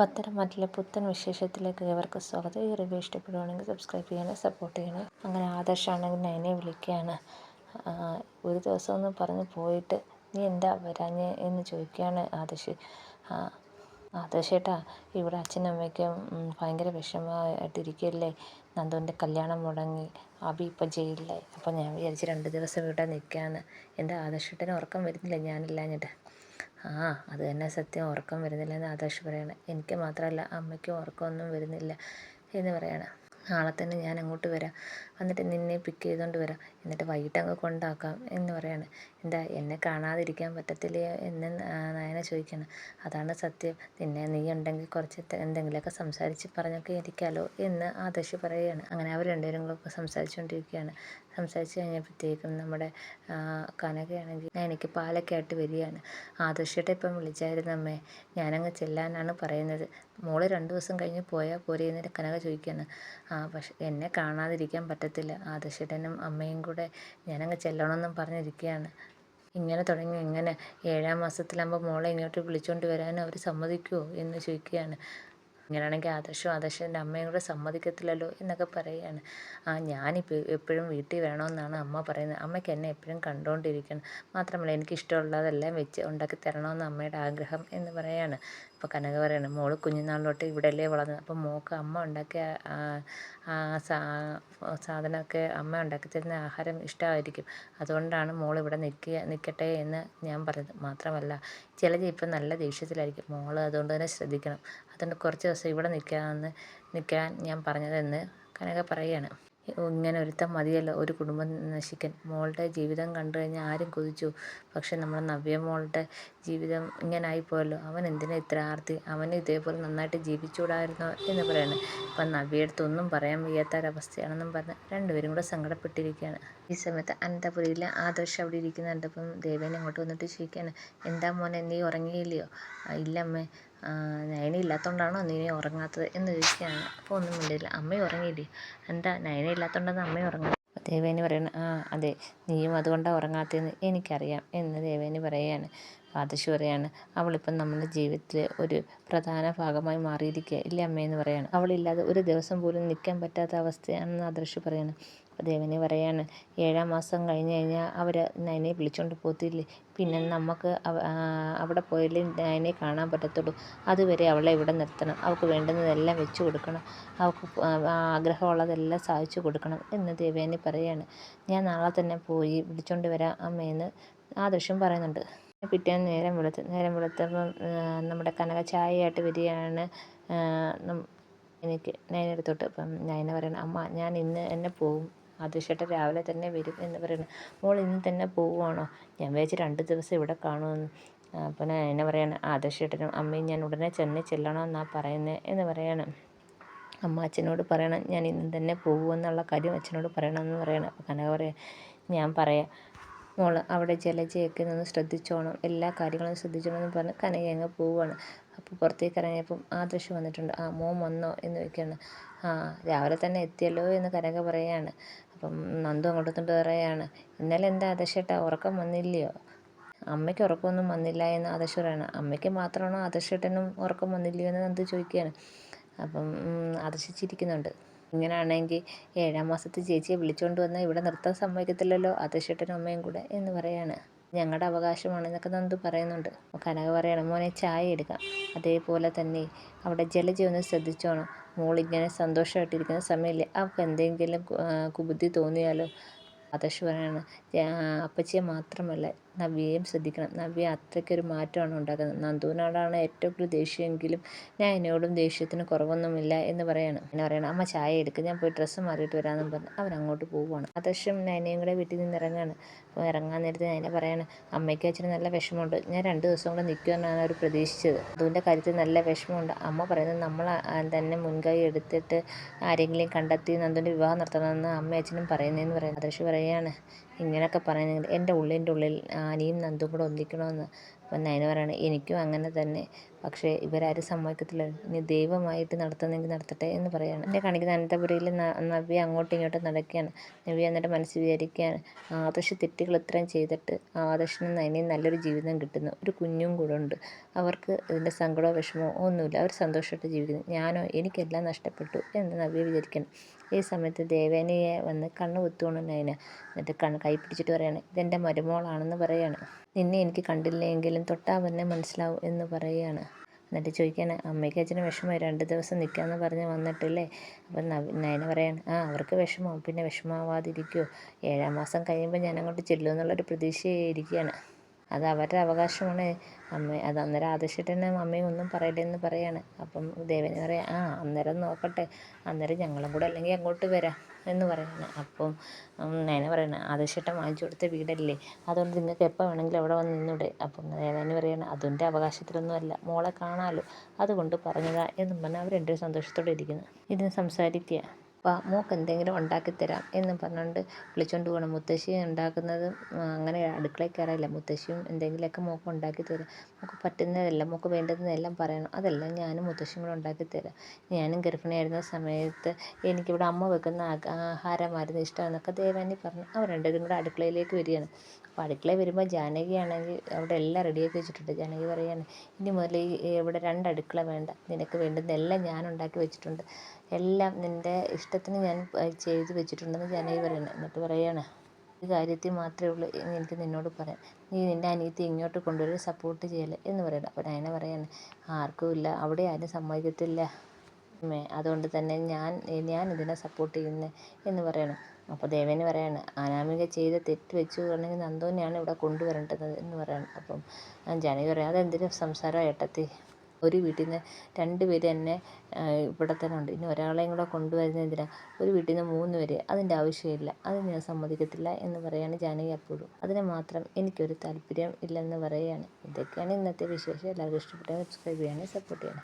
പത്തരമാറ്റിലെ പുത്തൻ വിശേഷത്തിലേക്ക് ഏവർക്കും സ്വാഗതം. ഈ റിവ്യൂ ഇഷ്ടപ്പെടുവാണെങ്കിൽ സബ്സ്ക്രൈബ് ചെയ്യണേ, സപ്പോർട്ട് ചെയ്യണേ. അങ്ങനെ ആദർശാണെങ്കിൽ നയനെ വിളിക്കുകയാണ്. ഒരു ദിവസം ഒന്ന് പറഞ്ഞ് പോയിട്ട് നീ എന്താ വരാഞ്ഞ് എന്ന് ചോദിക്കുകയാണ് ആദർശ്. ആദർശേട്ടാ, ഇവിടെ അച്ഛനും അമ്മയ്ക്കും ഭയങ്കര വിഷമമായിട്ടിരിക്കുകയല്ലേ. നന്ദുവിൻ്റെ കല്യാണം മുടങ്ങി, അബി ഇപ്പം ജയിലിലായി. അപ്പം ഞാൻ വിചാരിച്ച് 2 ദിവസം ഇവിടെ നിൽക്കാമെന്ന്. എൻ്റെ ആദർശേട്ടന് ഉറക്കം വരുന്നില്ല ഞാനില്ലാഞ്ഞിട്ട്. അത് തന്നെ സത്യം, ഉറക്കം വരുന്നില്ലെന്ന് ആദർശ് പറയണം. എനിക്ക് മാത്രമല്ല അമ്മയ്ക്കും ഉറക്കമൊന്നും വരുന്നില്ല എന്ന് പറയണം. നാളെ തന്നെ ഞാൻ അങ്ങോട്ട് വരാം, എന്നിട്ട് നിന്നെ പിക്ക് ചെയ്തുകൊണ്ട് വരാം, എന്നിട്ട് വൈകിട്ട് അങ്ങ് കൊണ്ടാക്കാം എന്ന് പറയാണ്. എന്താ എന്നെ കാണാതിരിക്കാൻ പറ്റത്തില്ലയോ എന്ന് നയന ചോദിക്കണം. അതാണ് സത്യം, നീ ഉണ്ടെങ്കിൽ കുറച്ച് എന്തെങ്കിലുമൊക്കെ സംസാരിച്ച് പറഞ്ഞൊക്കെ ഇരിക്കാമല്ലോ എന്ന് ആദർശ് പറയുകയാണ്. അങ്ങനെ അവർ രണ്ടുപേരും കൂടെ സംസാരിച്ചുകൊണ്ടിരിക്കുകയാണ്. സംസാരിച്ച് കഴിഞ്ഞപ്പോഴത്തേക്കും നമ്മുടെ കനകയാണെങ്കിൽ എനിക്ക് പാലൊക്കെ ആയിട്ട് വരികയാണ്. ആദർശേട്ടൻ ഇപ്പം വിളിച്ചായിരുന്നു അമ്മേ, ഞാനങ്ങ് ചെല്ലാനാണ് പറയുന്നത്. മോള് 2 ദിവസം കഴിഞ്ഞ് പോയാൽ പോരെ എന്നിട്ട് കനക ചോദിക്കുകയാണ്. പക്ഷെ എന്നെ കാണാതിരിക്കാൻ പറ്റത്തില്ല, ആദർശേട്ടനും അമ്മയും കൂടെ ഞാനങ്ങ് ചെല്ലണമെന്നും പറഞ്ഞിരിക്കുകയാണ്. ഇങ്ങനെ തുടങ്ങി എങ്ങനെ 7ാം മാസത്തിലാകുമ്പോൾ മോളെ ഇങ്ങോട്ട് വിളിച്ചുകൊണ്ട് വരാനും അവർ സമ്മതിക്കുമോ എന്ന് ചോദിക്കുകയാണ്. ഇങ്ങനെയാണെങ്കിൽ ആദർശൻ്റെ അമ്മയും കൂടെ സമ്മതിക്കത്തില്ലല്ലോ എന്നൊക്കെ പറയുകയാണ്. ഞാനിപ്പോൾ എപ്പോഴും വീട്ടിൽ വരണമെന്നാണ് അമ്മ പറയുന്നത്. അമ്മയ്ക്ക് എന്നെ എപ്പോഴും കണ്ടുകൊണ്ടിരിക്കണം, മാത്രമല്ല എനിക്ക് ഇഷ്ടമുള്ളതെല്ലാം വെച്ച് ഉണ്ടാക്കി തരണമെന്ന് അമ്മയുടെ ആഗ്രഹം എന്ന് പറയുകയാണ്. അപ്പോൾ കനക പറയണം, മോള് കുഞ്ഞുനാൾ തൊട്ട് ഇവിടെയല്ലേ വളർന്നത്, അപ്പം മോൾക്ക് അമ്മ ഉണ്ടാക്കിയ സാധനമൊക്കെ അമ്മ ഉണ്ടാക്കി തരുന്ന ആഹാരം ഇഷ്ടമായിരിക്കും, അതുകൊണ്ടാണ് മോൾ ഇവിടെ നിൽക്കട്ടെ എന്ന് ഞാൻ പറഞ്ഞത്. മാത്രമല്ല ചിലത് ഇപ്പം നല്ല ദേഷ്യത്തിലായിരിക്കും, മോൾ അതുകൊണ്ട് തന്നെ ശ്രദ്ധിക്കണം, അതുകൊണ്ട് കുറച്ച് ദിവസം ഇവിടെ നിൽക്കാൻ ഞാൻ പറഞ്ഞതെന്ന് കനക പറയുകയാണ്. ഇങ്ങനെ ഒരുത്തം മതിയല്ലോ ഒരു കുടുംബം നശിക്കാൻ. മോളുടെ ജീവിതം കണ്ടു കഴിഞ്ഞാൽ ആരും കൊതിച്ചു, പക്ഷെ നമ്മുടെ നവ്യ മോളുടെ ജീവിതം ഇങ്ങനെ ആയിപ്പോയല്ലോ. അവൻ എന്തിനാ ഇത്ര ആർത്തി, അവന് ഇതേപോലെ നന്നായിട്ട് ജീവിച്ചുകൂടായിരുന്നോ എന്ന് പറയുന്നത്. ഇപ്പം നവ്യടുത്തൊന്നും പറയാൻ വയ്യാത്തൊരവസ്ഥയാണെന്നും പറഞ്ഞ് രണ്ടുപേരും കൂടെ സങ്കടപ്പെട്ടിരിക്കുകയാണ്. ഈ സമയത്ത് അനന്തപുരിയിൽ ആദർശ് അവിടെ ഇരിക്കുന്നുണ്ട്. അപ്പം ദേവേനെ അങ്ങോട്ട് വന്നിട്ട് ചോദിക്കുകയാണ്, എന്താ മോനെ നീ ഉറങ്ങിയില്ലയോ? ഇല്ലമ്മേ, നയന ഇല്ലാത്തതുകൊണ്ടാണോ നീ ഉറങ്ങാത്തത് എന്ന് ചോദിക്കുകയാണ്. അപ്പോൾ ഒന്നും മിണ്ടില്ല. അമ്മയും ഉറങ്ങിയില്ലേ? എന്താ നയന ഇല്ലാത്തതുകൊണ്ടാണ് അമ്മയും ഉറങ്ങുന്നത്? ദേവേനി പറയുന്നത്, അതെ, നീയും അതുകൊണ്ടാണ് ഉറങ്ങാത്തതെന്ന് എനിക്കറിയാം എന്ന് ദേവേനി പറയുകയാണ്. ആദർശ് പറയാണ്, അവളിപ്പം നമ്മുടെ ജീവിതത്തിൽ ഒരു പ്രധാന ഭാഗമായി മാറിയിരിക്കുക ഇല്ലേ അമ്മയെന്ന് പറയാണ്. അവളില്ലാതെ ഒരു ദിവസം പോലും നിൽക്കാൻ പറ്റാത്ത അവസ്ഥയാണെന്ന് ആദർശ് പറയാണ്. അപ്പോൾ ദേവനി പറയാണ്, 7ാം മാസം കഴിഞ്ഞ് കഴിഞ്ഞാൽ അവർ നയനെ വിളിച്ചുകൊണ്ട് പോകത്തില്ലേ, പിന്നെ നമുക്ക് അവിടെ പോയാലേ നയനെ കാണാൻ പറ്റത്തുള്ളൂ. അതുവരെ അവളെ ഇവിടെ നിർത്തണം, അവൾക്ക് വേണ്ടുന്നതെല്ലാം വെച്ച് കൊടുക്കണം, അവൾക്ക് ആഗ്രഹമുള്ളതെല്ലാം സാധിച്ചു കൊടുക്കണം എന്ന് ദേവേനി പറയാണ്. ഞാൻ നാളെ തന്നെ പോയി വിളിച്ചുകൊണ്ട് വരാം അമ്മയെന്ന് ആദർശം പറയുന്നുണ്ട്. പിറ്റേന്ന് നേരം വെളുത്തപ്പം നമ്മുടെ കനക ചായയായിട്ട് വരികയാണ് എനിക്ക് നയനടുത്തോട്ട്. അപ്പം നയന പറയണം, അമ്മ ഞാൻ ഇന്ന് തന്നെ പോവും, ആദർശേട്ടൻ രാവിലെ തന്നെ വരും എന്ന് പറയുന്നു. മോൾ ഇന്ന് തന്നെ പോവുകയാണോ? ഞാൻ വിചാരിച്ച് 2 ദിവസം ഇവിടെ കാണുമെന്ന്. അപ്പം നയന പറയാണ്, ആദർശേട്ടനും അമ്മയും ഞാൻ ഉടനെ ചെല്ലണമെന്നാണ് പറയുന്നത് എന്ന് പറയാണ്. അമ്മ അച്ഛനോട് പറയണം ഞാൻ ഇന്ന് തന്നെ പോകുമെന്നുള്ള കാര്യം അച്ഛനോട് പറയണമെന്ന് പറയണം. അപ്പോൾ കനക പറയാം, ഞാൻ പറയാം മോൾ അവിടെ ജലജയൊക്കെ ഒന്ന് ശ്രദ്ധിച്ചോണം, എല്ലാ കാര്യങ്ങളും ശ്രദ്ധിച്ചോണമെന്ന് പറഞ്ഞ് കനക അങ്ങ് പോവുകയാണ്. അപ്പോൾ പുറത്തേക്ക് ഇറങ്ങിയപ്പം ആദർശ് വന്നിട്ടുണ്ട്. മോൻ വന്നോ എന്ന് ചോദിക്കുകയാണ്. രാവിലെ തന്നെ എത്തിയല്ലോ എന്ന് കനക പറയുകയാണ്. അപ്പം നന്ദു അങ്ങോട്ട് പറയുകയാണ്, ഇന്നലെ എന്താ ആദർശേട്ടാ ഉറക്കം വന്നില്ലയോ? അമ്മയ്ക്ക് ഉറക്കമൊന്നും വന്നില്ല എന്ന് ആദർശ് പറയണം. അമ്മയ്ക്ക് മാത്രമാണോ ആദർശേട്ടനും ഉറക്കം വന്നില്ലയോ എന്ന് നന്ദു ചോദിക്കുകയാണ്. അപ്പം ആദർശ് ചിരിക്കുന്നുണ്ട്. ഇങ്ങനെയാണെങ്കിൽ 7ാം മാസത്തിൽ ചേച്ചിയെ വിളിച്ചുകൊണ്ട് വന്നാൽ ഇവിടെ നിർത്താൻ സമ്മതിക്കത്തില്ലല്ലോ ആദർശേട്ടനും അമ്മയും കൂടെ എന്ന് പറയാണ്. ഞങ്ങളുടെ അവകാശമാണെന്നൊക്കെ നന്ദു പറയുന്നുണ്ട്. കനക പറയണം, മോനെ ചായ എടുക്കാം, അതേപോലെ തന്നെ അവിടെ ജലജ ഒന്ന് ശ്രദ്ധിച്ചോണം, മോളിങ്ങനെ സന്തോഷമായിട്ടിരിക്കുന്ന സമയമില്ലേ, അവൾക്ക് എന്തെങ്കിലും കുബുദ്ധി തോന്നിയാലോ. ആദർശ് പറയാണ്, അപ്പച്ചിയെ മാത്രമല്ല നവ്യയും ശ്രദ്ധിക്കണം, നവ്യ അത്രയ്ക്കൊരു മാറ്റമാണ് ഉണ്ടാക്കുന്നത്, നന്ദുവിനോടാണ് ഏറ്റവും കൂടുതൽ ദേഷ്യമെങ്കിലും ഞാൻ എന്നോടും ദേഷ്യത്തിന് കുറവൊന്നുമില്ല എന്ന് പറയാണ്. എന്നെ പറയണം, അമ്മ ചായ എടുക്കുക, ഞാൻ പോയി ഡ്രസ്സ് മാറിയിട്ട് വരാമെന്നും പറഞ്ഞ് അവരങ്ങോട്ട് പോവുകയാണ്. ആദർശും നയനയും കൂടെ വീട്ടിൽ നിന്ന് ഇറങ്ങുകയാണ്. അപ്പോൾ ഇറങ്ങാൻ നേരത്ത് നയന പറയാണ്, അമ്മയ്ക്ക് അച്ഛന് നല്ല വിഷമമുണ്ട്, ഞാൻ 2 ദിവസം കൂടെ നിൽക്കുമെന്നാണ് അവർ പ്രതീക്ഷിച്ചത്, അതുകൊണ്ട് കാര്യത്തിൽ നല്ല വിഷമമുണ്ട്. അമ്മ പറയുന്നത് നമ്മൾ തന്നെ മുൻകൈ എടുത്തിട്ട് ആരെങ്കിലും കണ്ടെത്തി നന്ദുവിൻ്റെ വിവാഹം നടത്തണമെന്ന് അമ്മയും അച്ഛനും പറയുന്നതെന്ന് പറയുന്നത്. ആദർശ് പറയുകയാണ്, ഇങ്ങനെയൊക്കെ പറയുന്നെങ്കിൽ എൻ്റെ ഉള്ളിൽ ആനിയും നന്ദും കൂടെ ഒന്നിക്കണമെന്ന്. അപ്പം നയന പറയാണ്, എനിക്കും അങ്ങനെ തന്നെ, പക്ഷേ ഇവരാരും സമ്മതിക്കത്തില്ല, ഇനി ദൈവമായിട്ട് നടത്തുന്നെങ്കിൽ നടത്തട്ടെ എന്ന് പറയുകയാണ്. എന്നെ കാണിക്കുന്ന അനന്തപുരിയിൽ നവ്യ അങ്ങോട്ടും ഇങ്ങോട്ടും നടക്കുകയാണ്. നവ്യ എന്നിട്ട് മനസ്സിൽ വിചാരിക്കുകയാണ്, ആദർശ് തെറ്റുകൾ ഇത്രയും ചെയ്തിട്ട് ആദർശിനും നയനയും നല്ലൊരു ജീവിതം കിട്ടുന്നു, ഒരു കുഞ്ഞും കൂടെ ഉണ്ട്, അവർക്ക് ഇതിൻ്റെ സങ്കടമോ വിഷമമോ ഒന്നുമില്ല. അവർ സന്തോഷമായിട്ട് ജീവിക്കുന്നു. ഞാനോ എനിക്കെല്ലാം നഷ്ടപ്പെട്ടു എന്ന് നവ്യ വിചാരിക്കണം. ഈ സമയത്ത് ദേവേനയെ വന്ന് കണ്ണ് കുത്തുവാണ് നയന. എന്നിട്ട് കൈ പിടിച്ചിട്ട് പറയാണ്, ഇതെൻ്റെ മരുമോളാണെന്ന് പറയാണ്. നിന്നെ എനിക്ക് കണ്ടില്ലെങ്കിലും തൊട്ടാൽ തന്നെ മനസ്സിലാവും എന്ന് പറയുകയാണ്. എന്നിട്ട് ചോദിക്കുകയാണ്, അമ്മയ്ക്ക് അച്ഛന് വിഷമമായി 2 ദിവസം നിൽക്കാമെന്ന് പറഞ്ഞ് വന്നിട്ടില്ലേ? അപ്പം നയന പറയാണ്, അവർക്ക് വിഷമവും പിന്നെ വിഷമാവാതിരിക്കുമോ? 7-ാം മാസം കഴിയുമ്പോൾ ഞാൻ അങ്ങോട്ട് ചെല്ലുമെന്നുള്ളൊരു പ്രതീക്ഷയായിരിക്കുകയാണ്. അത് അവരുടെ അവകാശമാണ് അമ്മ. അത് അന്നേരം ആദർശേട്ടനും അമ്മയും ഒന്നും പറയില്ലെന്ന് പറയാണ്. അപ്പം ദേവന് പറയാം, അന്നേരം നോക്കട്ടെ, അന്നേരം ഞങ്ങളും കൂടെ അല്ലെങ്കിൽ അങ്ങോട്ട് വരാം എന്ന് പറയാണ്. അപ്പം നയന പറയണ, ആദർശേട്ടൻ വാങ്ങിച്ചു കൊടുത്ത വീടല്ലേ, അതുകൊണ്ട് നിങ്ങൾക്ക് എപ്പോൾ വേണമെങ്കിലും അവിടെ വന്ന് നിന്നൂടെ. അപ്പം ദേവന് പറയണം, അതിൻ്റെ അവകാശത്തിലൊന്നുമല്ല, മോളെ കാണാമല്ലോ, അതുകൊണ്ട് പറഞ്ഞതാ എന്നും പറഞ്ഞാൽ അവർ രണ്ടുപേരും സന്തോഷത്തോടെ ഇരിക്കുന്നു. ഇതിന് സംസാരിക്കുക, മോൾക്ക് എന്തെങ്കിലും ഉണ്ടാക്കിത്തരാം എന്നും പറഞ്ഞുകൊണ്ട് വിളിച്ചുകൊണ്ട് പോകണം. മുത്തശ്ശി ഉണ്ടാക്കുന്നതും അങ്ങനെ അടുക്കളയിൽ കയറില്ല. മുത്തശ്ശിയും എന്തെങ്കിലുമൊക്കെ മോൾക്ക് ഉണ്ടാക്കി തരാം. മോൾക്ക് പറ്റുന്നതെല്ലാം മോൾക്ക് വേണ്ടുന്നതെല്ലാം പറയണം, അതെല്ലാം ഞാനും മുത്തശ്ശിയും കൂടെ ഉണ്ടാക്കിത്തരാം. ഞാനും ഗർഭിണിയായിരുന്ന സമയത്ത് എനിക്കിവിടെ അമ്മ വെക്കുന്ന ആഹാരമായിരുന്നു ഇഷ്ടമെന്നൊക്കെ ദേവാനി പറഞ്ഞു. അവർ രണ്ടുപേരും കൂടെ അടുക്കളയിലേക്ക് വരികയാണ്. അപ്പോൾ അടുക്കളയിൽ വരുമ്പോൾ ജാനകിയാണെങ്കിൽ അവിടെ എല്ലാം റെഡിയാക്കി വെച്ചിട്ടുണ്ട്. ജാനകി പറയാണ്, ഇനി മുതൽ ഇവിടെ 2 അടുക്കള വേണ്ട, നിനക്ക് വേണ്ടുന്നതെല്ലാം ഞാൻ ഉണ്ടാക്കി വെച്ചിട്ടുണ്ട്, എല്ലാം നിൻ്റെ ഇഷ്ടത്തിന് ഞാൻ ചെയ്ത് വെച്ചിട്ടുണ്ടെന്ന് ജാനകി പറയുന്നത്. എന്നിട്ട് പറയാണ്, ഒരു കാര്യത്തിൽ മാത്രമേ ഉള്ളൂ എനിക്ക് നിന്നോട് പറയാം, നീ നിൻ്റെ അനിയത്തി ഇങ്ങോട്ട് കൊണ്ടുവരും സപ്പോർട്ട് ചെയ്യല്ലേ എന്ന് പറയണം. അപ്പോൾ നയന പറയാണ്, ആർക്കുമില്ല, അവിടെ ആരും സമ്മതിക്കത്തില്ല അതുകൊണ്ട് തന്നെ ഞാൻ ഇതിനെ സപ്പോർട്ട് ചെയ്യുന്നത് എന്ന് പറയണം. അപ്പോൾ ദേവേനെ പറയാണ്, അനാമിക ചെയ്ത തെറ്റ് വെച്ച് പറഞ്ഞെങ്കിൽ നന്ദുവിനെയാണ് ഇവിടെ കൊണ്ടുവരേണ്ടത് എന്ന് പറയണം. അപ്പം ജാനകി പറയാം, അതെന്തൊരു സംസാരം ഏട്ടത്തി, ഒരു വീട്ടിൽ നിന്ന് 2 പേര് തന്നെ ഇവിടെ തന്നെ ഉണ്ട്, ഇനി ഒരാളെയും കൂടെ കൊണ്ടുവരുന്നത് എന്തിനാണ്? ഒരു വീട്ടിൽ നിന്ന് 3 പേര്, അതിൻ്റെ ആവശ്യമില്ല, അത് ഞാൻ സമ്മതിക്കത്തില്ല എന്ന് പറയാണ് ജാനകി. അപ്പോഴും അതിന് മാത്രം എനിക്കൊരു താല്പര്യം ഇല്ലെന്ന് പറയുകയാണ്. ഇതൊക്കെയാണ് ഇന്നത്തെ വിശേഷം. എല്ലാവർക്കും ഇഷ്ടപ്പെട്ടെങ്കിൽ സബ്സ്ക്രൈബ് ചെയ്യണേ, സപ്പോർട്ട് ചെയ്യണം.